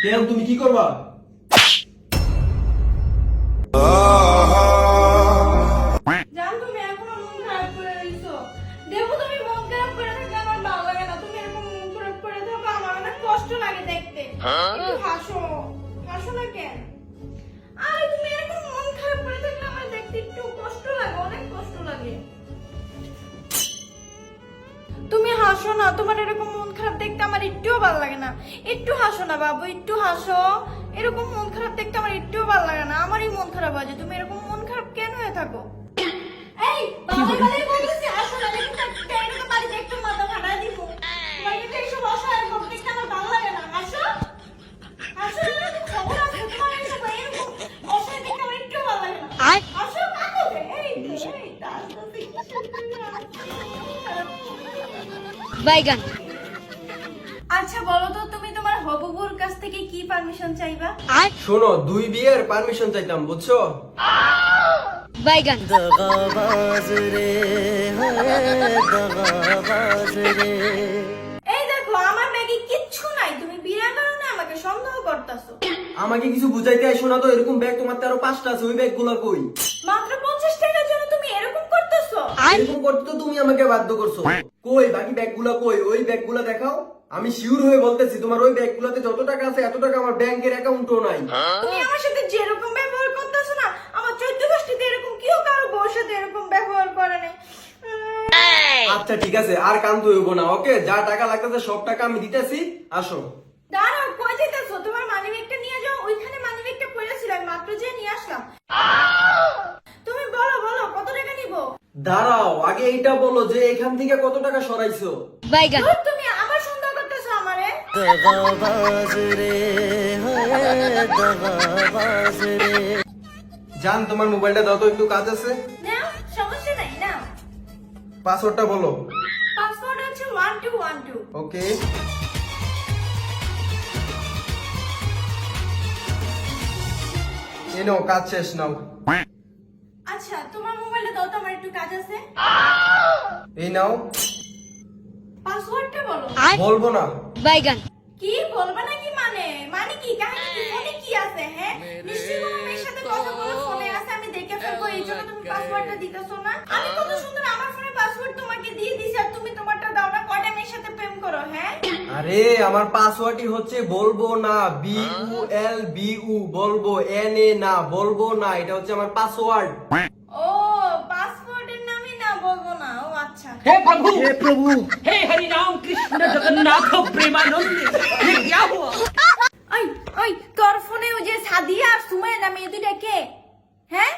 কেন তুমি কি করবা? জান তুমি এখনো মন খারাপ করে রইছো। দেখো তুমি মন খারাপ করে থাকলে আমার ভালো লাগে না। তুমি এরকম মন খারাপ করে থাকো আমার অনেক কষ্ট লাগে দেখতে। একটু হাসো, হাসো না কেন? আরে তুমি এরকম মন খারাপ করে থাকলে আমার দেখতে একটু কষ্ট লাগে, অনেক কষ্ট লাগে। তুমি হাসো না, তোমার এরকম মন খারাপ দেখতে আমার একটুও ভালো লাগে না। একটু হাসো না বাবু, একটু হাসো। এরকম মন খারাপ দেখতে আমার একটুও ভালো লাগে না। আমারই মন খারাপ হয় যে তুমি এরকম মন খারাপ কেন হয়ে থাকো? এই বাবা বাবা বলতেছি হাসো না, দেখো একটা এরকম বাড়িতে একটু মাথা ফাটা দিব। তোমার কিন্তু এইসব অসহায় মুখ দেখতে আমার ভালো লাগে না। হাসো, হাসো না, তুমি খবর আছে তোমার এইসব এরকম অসহায় দেখতে আমার একটুও ভালো লাগে না। হাসো কাঁদো রে, এই তার তো বাইগান। আচ্ছা বলো তো তুমি তোমার হবুবুর কাছ থেকে কি পারমিশন চাইবা? শোনো, 2 বিয়ের পারমিশন চাইতাম, বুঝছো? বাইগান। এই দেখো আমার ব্যাগে কিচ্ছু নাই, তুমি বিয়ের কারণে আমাকে সন্দেহ করতেছো। আমাকে কিছু বুঝাইতে আইসো না তো। এরকম ব্যাগ তোমার 5টা আছে, ওই ব্যাগগুলো কই? মাত্র 50 টাকার জন্য তুমি এরকম করতেছো? এরকম করতে তো তুমি আমাকে বাধ্য করছো। কই বাকি ব্যাগগুলো কই? ওই ব্যাগগুলো দেখাও। আমি শিওর হয়ে বলতেছি তোমার ওই ব্যাগগুলোতে যত টাকা আছে এত টাকা আমার ব্যাংকের অ্যাকাউন্টও নাই। তুমি আমার সাথে যেরকম ব্যবহার করতেছো না, আমার 14 গোষ্ঠীতে এরকম কেউ কারো বউর সাথে এরকম ব্যবহার করে নাই। আচ্ছা ঠিক আছে, আর কান্ত হইব না। ওকে, যা টাকা লাগতেছে সব টাকা আমি দিতেছি, আসো। দাঁড়াও, কই যাইতেছো? তোমার মানিব্যাগটা নিয়ে যাও। ওইখানে মানিব্যাগটা পড়েছিল, আমি মাত্র যে নিয়ে আসলাম। তুমি বলো বলো কত টাকা নিবো? দাঁড়াও, আগে এইটা বলো যে এখান থেকে কত টাকা সরাইছো? বাইগান। ধুর, তুমি আমার সন্দেহ করতেছো আমারে? জান, তোমার মোবাইলটা দাও তো, একটু কাজ আছে। নাও, সমস্যা নাই, নাও। পাসওয়ার্ডটা বলো। পাসওয়ার্ড হচ্ছে 1212। ওকে, এই নাও, কাজ শেষ, নাও। আচ্ছা তোমার মোবাইলটা দাও তো, আমার একটু কাজ আছে। এই নাও। পাসওয়ার্ডটা বলো। বলবো না। বাইগান। কি বলবা নাকি? মানে মানে কি? কাহিনী কি? ফোনে কি আছে? হ্যাঁ, নিশ্চয়ই কোনো মেয়ের সাথে কথা বলে ফোনে আছে, আমি দেখে ফেলবো। এই জন্য তুমি পাসওয়ার্ডটা দিতেছো না? আমি কত সুন্দর আমার ফোনে পাসওয়ার্ড তোমাকে দিয়ে দিছি, আর তুমি তোমারটা দাও না। কয়টা মেয়ের সাথে প্রেম করো? হ্যাঁ, আরে আমার পাসওয়ার্ডই হচ্ছে বলবো না, BULBU, বলবো NA না, বলবো না, এটা হচ্ছে আমার পাসওয়ার্ড। ও পাসওয়ার্ডের নামই না বলবো না। ও আচ্ছা। हे प्रभु हे हरि राम कृष्ण जगन्नाथ प्रेमानंद ये क्या हुआ? ওই ওই তোর ফোনে ওই যে সাদিয়া আর সুমাইয়া নামে এই দুইটা কে? হ্যাঁ,